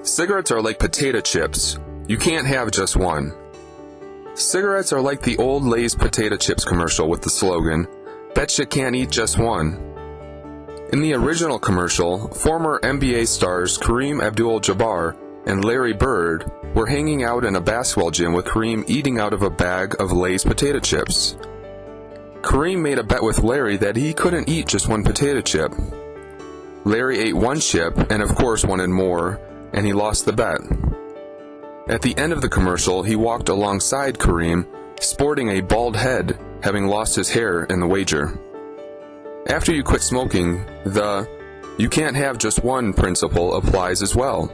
Cigarettes are like potato chips. You can't have just one. Cigarettes are like the old Lay's potato chips commercial with the slogan, "Betcha can't eat just one." In the original commercial, former NBA stars Kareem Abdul-Jabbar and Larry Bird were hanging out in a basketball gym with Kareem eating out of a bag of Lay's potato chips. Kareem made a bet with Larry that he couldn't eat just one potato chip. Larry ate one chip and of course wanted more, and he lost the bet. At the end of the commercial, he walked alongside Kareem, sporting a bald head, having lost his hair in the wager. After you quit smoking, the "you can't have just one" principle applies as well.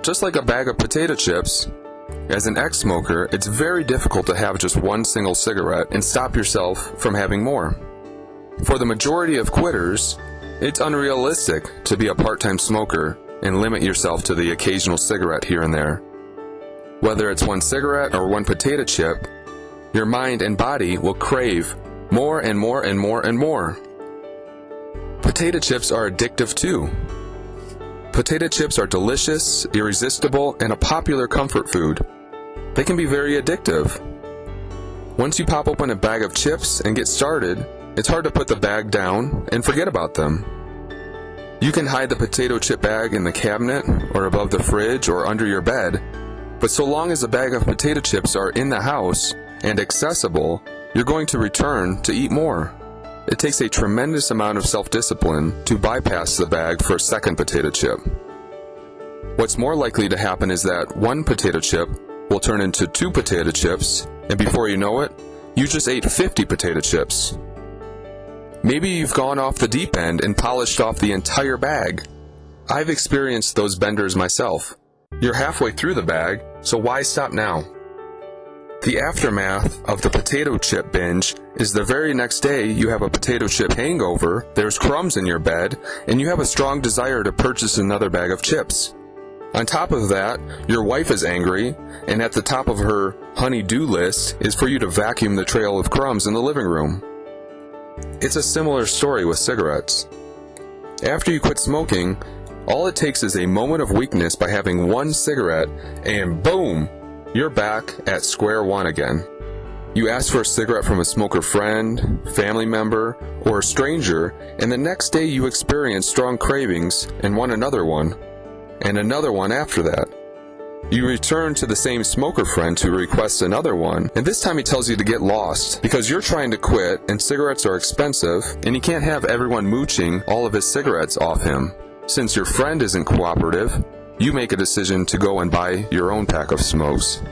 Just like a bag of potato chips, as an ex-smoker, it's very difficult to have just one single cigarette and stop yourself from having more. For the majority of quitters, it's unrealistic to be a part-time smoker and limit yourself to the occasional cigarette here and there. Whether it's one cigarette or one potato chip, your mind and body will crave more and more and more and more. Potato chips are addictive too. Potato chips are delicious, irresistible, and a popular comfort food. They can be very addictive. Once you pop open a bag of chips and get started, it's hard to put the bag down and forget about them. You can hide the potato chip bag in the cabinet or above the fridge or under your bed, but so long as a bag of potato chips are in the house and accessible, you're going to return to eat more. It takes a tremendous amount of self-discipline to bypass the bag for a second potato chip. What's more likely to happen is that one potato chip will turn into 2 potato chips, and before you know it, you just ate 50 potato chips. Maybe you've gone off the deep end and polished off the entire bag. I've experienced those benders myself. You're halfway through the bag, so why stop now? The aftermath of the potato chip binge is the very next day you have a potato chip hangover, there's crumbs in your bed, and you have a strong desire to purchase another bag of chips. On top of that, your wife is angry, and at the top of her honey-do list is for you to vacuum the trail of crumbs in the living room. It's a similar story with cigarettes. After you quit smoking, all it takes is a moment of weakness by having one cigarette, and boom! You're back at square one again. You ask for a cigarette from a smoker friend, family member, or a stranger, and the next day you experience strong cravings and want another one, and another one after that. You return to the same smoker friend to request another one, and this time he tells you to get lost because you're trying to quit and cigarettes are expensive, and he can't have everyone mooching all of his cigarettes off him. Since your friend isn't cooperative, you make a decision to go and buy your own pack of smokes.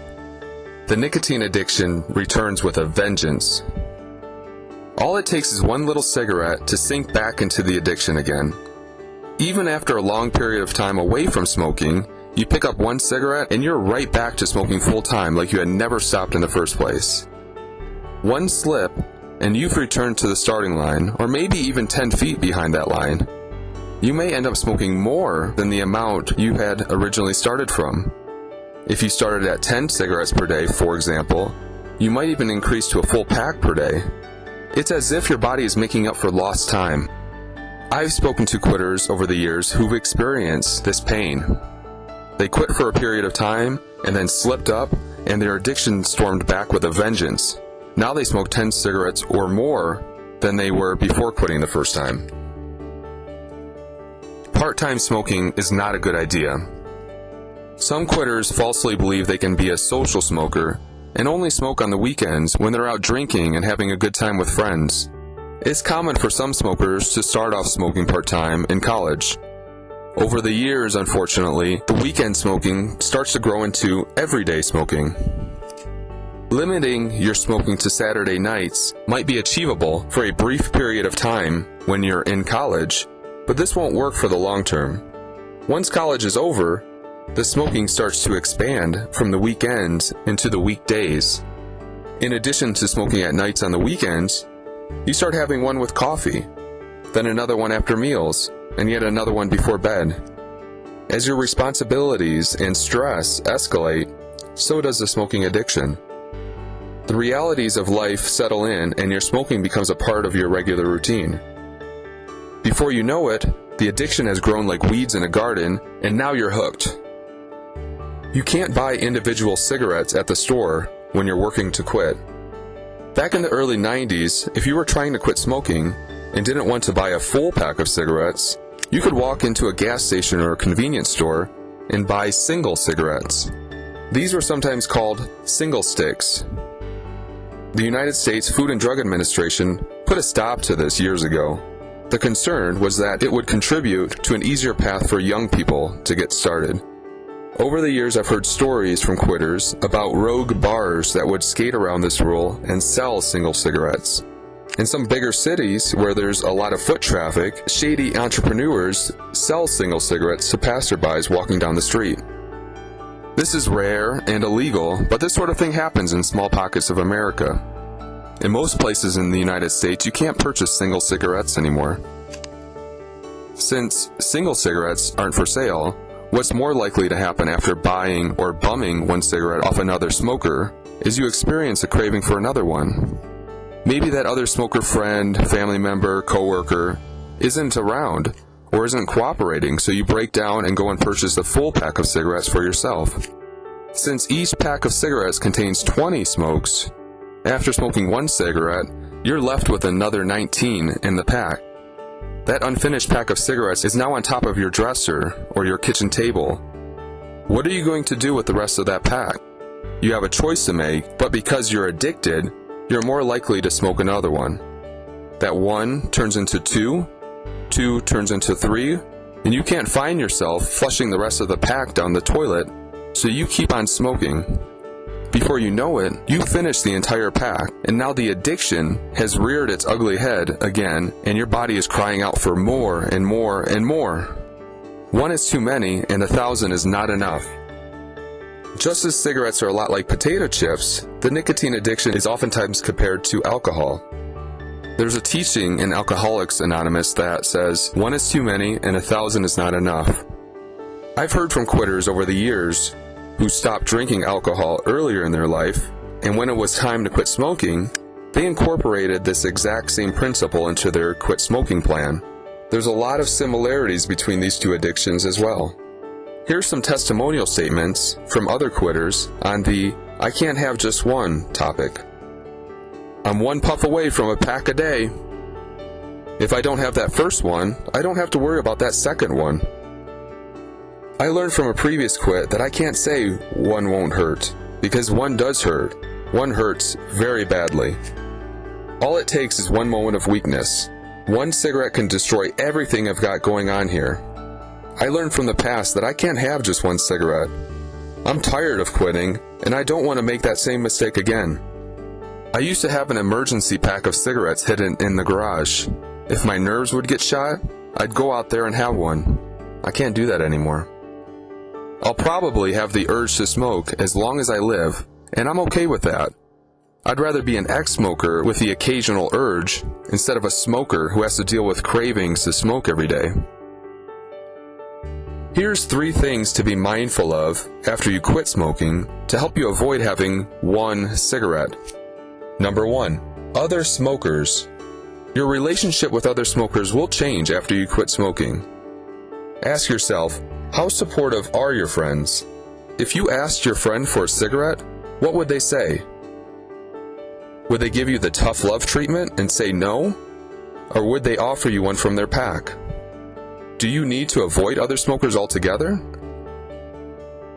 The nicotine addiction returns with a vengeance. All it takes is one little cigarette to sink back into the addiction again. Even after a long period of time away from smoking, you pick up one cigarette and you're right back to smoking full time like you had never stopped in the first place. One slip and you've returned to the starting line, or maybe even 10 feet behind that line. You may end up smoking more than the amount you had originally started from. If you started at 10 cigarettes per day, for example, you might even increase to a full pack per day. It's as if your body is making up for lost time. I've spoken to quitters over the years who've experienced this pain. They quit for a period of time and then slipped up, and their addiction stormed back with a vengeance. Now they smoke 10 cigarettes or more than they were before quitting the first time. Part-time smoking is not a good idea. Some quitters falsely believe they can be a social smoker and only smoke on the weekends when they're out drinking and having a good time with friends. It's common for some smokers to start off smoking part-time in college. Over the years, unfortunately, the weekend smoking starts to grow into everyday smoking. Limiting your smoking to Saturday nights might be achievable for a brief period of time when you're in college, but this won't work for the long term. Once college is over, the smoking starts to expand from the weekends into the weekdays. In addition to smoking at nights on the weekends, you start having one with coffee, then another one after meals, and yet another one before bed. As your responsibilities and stress escalate, so does the smoking addiction. The realities of life settle in, and your smoking becomes a part of your regular routine. Before you know it, the addiction has grown like weeds in a garden, and now you're hooked. You can't buy individual cigarettes at the store when you're working to quit. Back in the early 90s, if you were trying to quit smoking and didn't want to buy a full pack of cigarettes, you could walk into a gas station or a convenience store and buy single cigarettes. These were sometimes called single sticks. The United States Food and Drug Administration put a stop to this years ago. The concern was that it would contribute to an easier path for young people to get started. Over the years, I've heard stories from quitters about rogue bars that would skate around this rule and sell single cigarettes. In some bigger cities where there's a lot of foot traffic, shady entrepreneurs sell single cigarettes to passerbys walking down the street. This is rare and illegal, but this sort of thing happens in small pockets of America. In most places in the United States, you can't purchase single cigarettes anymore. Since single cigarettes aren't for sale, what's more likely to happen after buying or bumming one cigarette off another smoker is you experience a craving for another one. Maybe that other smoker friend, family member, coworker isn't around or isn't cooperating, so you break down and go and purchase a full pack of cigarettes for yourself. Since each pack of cigarettes contains 20 smokes, after smoking one cigarette, you're left with another 19 in the pack. That unfinished pack of cigarettes is now on top of your dresser or your kitchen table. What are you going to do with the rest of that pack? You have a choice to make, but because you're addicted, you're more likely to smoke another one. That one turns into two turns into three, and you can't find yourself flushing the rest of the pack down the toilet, so you keep on smoking. Before you know it, you finish the entire pack, and now the addiction has reared its ugly head again, and your body is crying out for more and more and more. One is too many, and 1,000 is not enough. Just as cigarettes are a lot like potato chips, the nicotine addiction is oftentimes compared to alcohol. There's a teaching in Alcoholics Anonymous that says, one is too many and 1,000 is not enough. I've heard from quitters over the years who stopped drinking alcohol earlier in their life, and when it was time to quit smoking, they incorporated this exact same principle into their quit smoking plan. There's a lot of similarities between these two addictions as well. Here's some testimonial statements from other quitters on the "I can't have just one" topic. I'm one puff away from a pack a day. If I don't have that first one, I don't have to worry about that second one. I learned from a previous quit that I can't say one won't hurt, because one does hurt. One hurts very badly. All it takes is one moment of weakness. One cigarette can destroy everything I've got going on here. I learned from the past that I can't have just one cigarette. I'm tired of quitting, and I don't want to make that same mistake again. I used to have an emergency pack of cigarettes hidden in the garage. If my nerves would get shot, I'd go out there and have one. I can't do that anymore. I'll probably have the urge to smoke as long as I live, and I'm okay with that. I'd rather be an ex-smoker with the occasional urge instead of a smoker who has to deal with cravings to smoke every day. Here's 3 things to be mindful of after you quit smoking to help you avoid having one cigarette. Number 1, other smokers. Your relationship with other smokers will change after you quit smoking. Ask yourself, how supportive are your friends? If you asked your friend for a cigarette, what would they say? Would they give you the tough love treatment and say no? Or would they offer you one from their pack? Do you need to avoid other smokers altogether?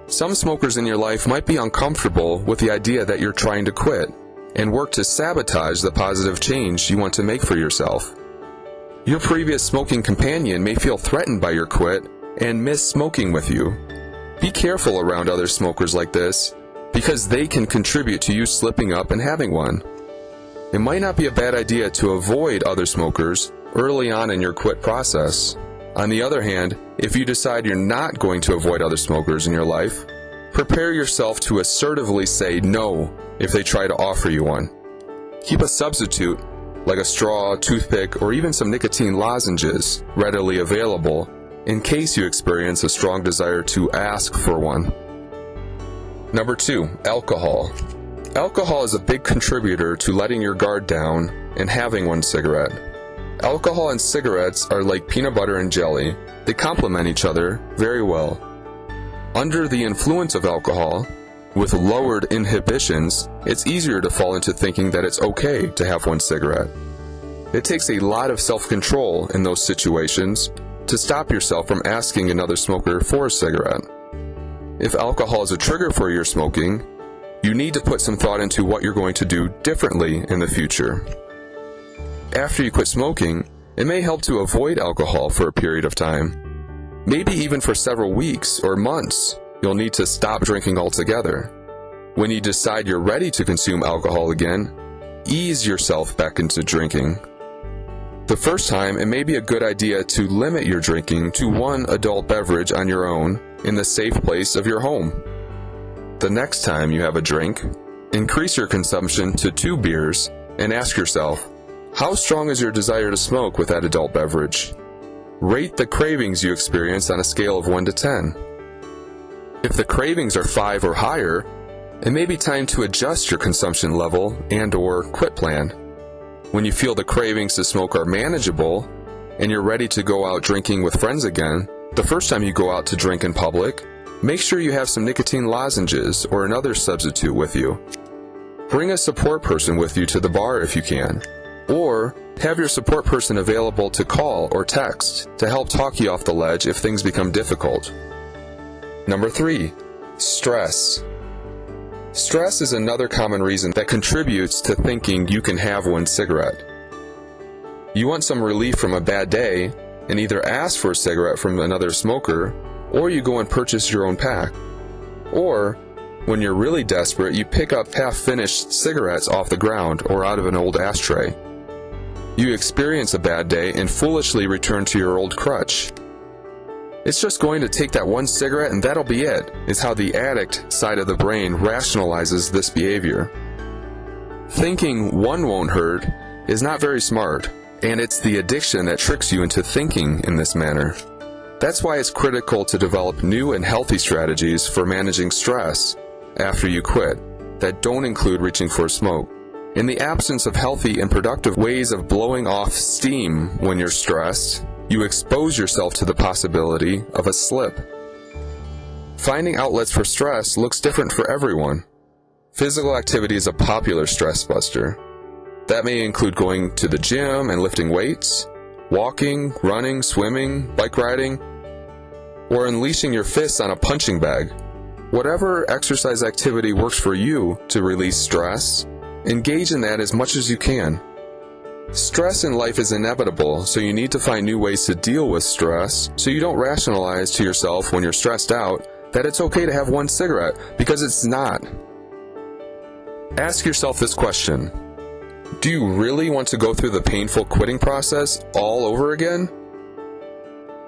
Some smokers in your life might be uncomfortable with the idea that you're trying to quit and work to sabotage the positive change you want to make for yourself. Your previous smoking companion may feel threatened by your quit and miss smoking with you. Be careful around other smokers like this, because they can contribute to you slipping up and having one. It might not be a bad idea to avoid other smokers early on in your quit process. On the other hand, if you decide you're not going to avoid other smokers in your life, prepare yourself to assertively say no if they try to offer you one. Keep a substitute, like a straw, toothpick, or even some nicotine lozenges, readily available in case you experience a strong desire to ask for one. Number 2, alcohol. Alcohol is a big contributor to letting your guard down and having one cigarette. Alcohol and cigarettes are like peanut butter and jelly. They complement each other very well. Under the influence of alcohol, with lowered inhibitions, it's easier to fall into thinking that it's okay to have one cigarette. It takes a lot of self-control in those situations to stop yourself from asking another smoker for a cigarette. If alcohol is a trigger for your smoking, you need to put some thought into what you're going to do differently in the future. After you quit smoking, it may help to avoid alcohol for a period of time. Maybe even for several weeks or months, you'll need to stop drinking altogether. When you decide you're ready to consume alcohol again, ease yourself back into drinking. The first time, it may be a good idea to limit your drinking to one adult beverage on your own in the safe place of your home. The next time you have a drink, increase your consumption to 2 beers and ask yourself, how strong is your desire to smoke with that adult beverage? Rate the cravings you experience on a scale of 1 to 10. If the cravings are 5 or higher, it may be time to adjust your consumption level and/or quit plan. When you feel the cravings to smoke are manageable and you're ready to go out drinking with friends again, the first time you go out to drink in public, make sure you have some nicotine lozenges or another substitute with you. Bring a support person with you to the bar if you can, or have your support person available to call or text to help talk you off the ledge if things become difficult. Number 3, stress. Stress is another common reason that contributes to thinking you can have one cigarette. You want some relief from a bad day and either ask for a cigarette from another smoker, or you go and purchase your own pack. Or, when you're really desperate, you pick up half-finished cigarettes off the ground or out of an old ashtray. You experience a bad day and foolishly return to your old crutch. It's just going to take that one cigarette and that'll be it, is how the addict side of the brain rationalizes this behavior. Thinking one won't hurt is not very smart, and it's the addiction that tricks you into thinking in this manner. That's why it's critical to develop new and healthy strategies for managing stress after you quit that don't include reaching for a smoke. In the absence of healthy and productive ways of blowing off steam when you're stressed, you expose yourself to the possibility of a slip. Finding outlets for stress looks different for everyone. Physical activity is a popular stress buster. That may include going to the gym and lifting weights, walking, running, swimming, bike riding, or unleashing your fists on a punching bag. Whatever exercise activity works for you to release stress, engage in that as much as you can. Stress in life is inevitable, so you need to find new ways to deal with stress so you don't rationalize to yourself when you're stressed out that it's okay to have one cigarette, because it's not. Ask yourself this question: do you really want to go through the painful quitting process all over again?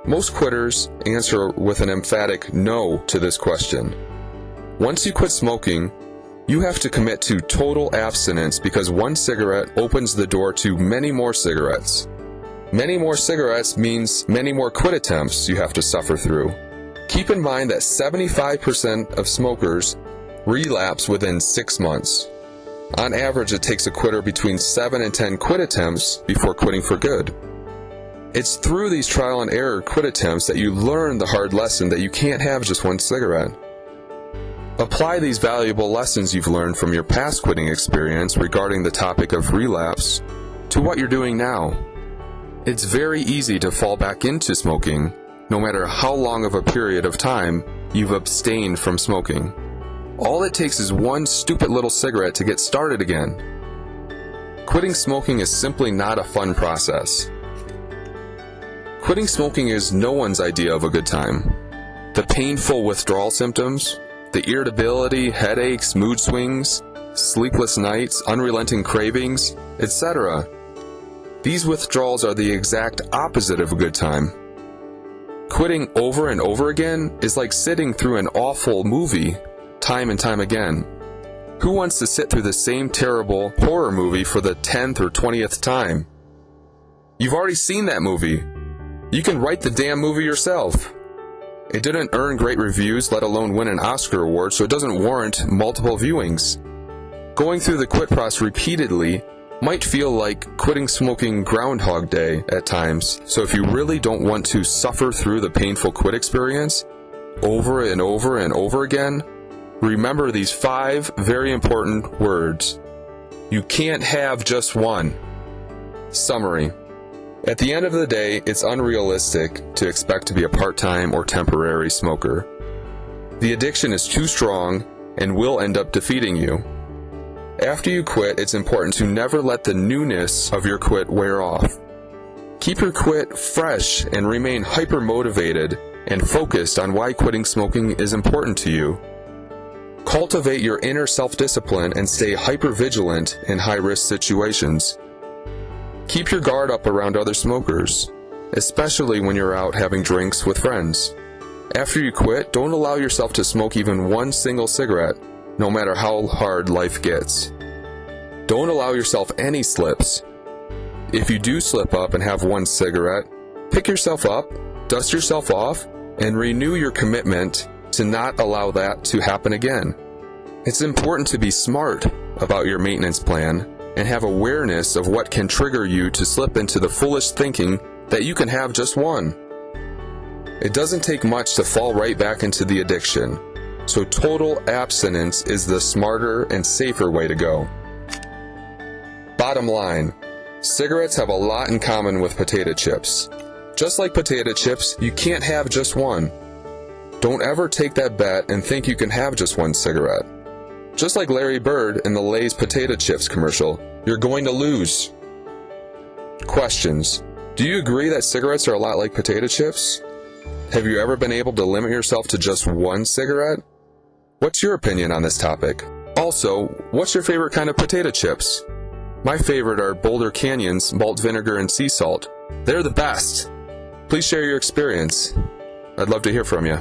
Most quitters answer with an emphatic no to this question. Once you quit smoking, you have to commit to total abstinence, because one cigarette opens the door to many more cigarettes. Many more cigarettes means many more quit attempts you have to suffer through. Keep in mind that 75% of smokers relapse within 6 months. On average, it takes a quitter between 7 and 10 quit attempts before quitting for good. It's through these trial and error quit attempts that you learn the hard lesson that you can't have just one cigarette. Apply these valuable lessons you've learned from your past quitting experience regarding the topic of relapse to what you're doing now. It's very easy to fall back into smoking, no matter how long of a period of time you've abstained from smoking. All it takes is one stupid little cigarette to get started again. Quitting smoking is simply not a fun process. Quitting smoking is no one's idea of a good time. The painful withdrawal symptoms, the irritability, headaches, mood swings, sleepless nights, unrelenting cravings, etc. These withdrawals are the exact opposite of a good time. Quitting over and over again is like sitting through an awful movie time and time again. Who wants to sit through the same terrible horror movie for the 10th or 20th time? You've already seen that movie. You can write the damn movie yourself. It didn't earn great reviews, let alone win an Oscar award, so it doesn't warrant multiple viewings. Going through the quit process repeatedly might feel like quitting smoking Groundhog Day at times, so if you really don't want to suffer through the painful quit experience, over and over and over again, remember these 5 very important words. You can't have just one. Summary. At the end of the day, it's unrealistic to expect to be a part-time or temporary smoker. The addiction is too strong and will end up defeating you. After you quit, it's important to never let the newness of your quit wear off. Keep your quit fresh and remain hyper-motivated and focused on why quitting smoking is important to you. Cultivate your inner self-discipline and stay hyper-vigilant in high-risk situations. Keep your guard up around other smokers, especially when you're out having drinks with friends. After you quit, don't allow yourself to smoke even one single cigarette, no matter how hard life gets. Don't allow yourself any slips. If you do slip up and have one cigarette, pick yourself up, dust yourself off, and renew your commitment to not allow that to happen again. It's important to be smart about your maintenance plan and have awareness of what can trigger you to slip into the foolish thinking that you can have just one. It doesn't take much to fall right back into the addiction, so total abstinence is the smarter and safer way to go. Bottom line, cigarettes have a lot in common with potato chips. Just like potato chips, you can't have just one. Don't ever take that bet and think you can have just one cigarette. Just like Larry Bird in the Lay's potato chips commercial, you're going to lose. Questions. Do you agree that cigarettes are a lot like potato chips? Have you ever been able to limit yourself to just one cigarette? What's your opinion on this topic? Also, what's your favorite kind of potato chips? My favorite are Boulder Canyon's malt vinegar and sea salt. They're the best. Please share your experience. I'd love to hear from you.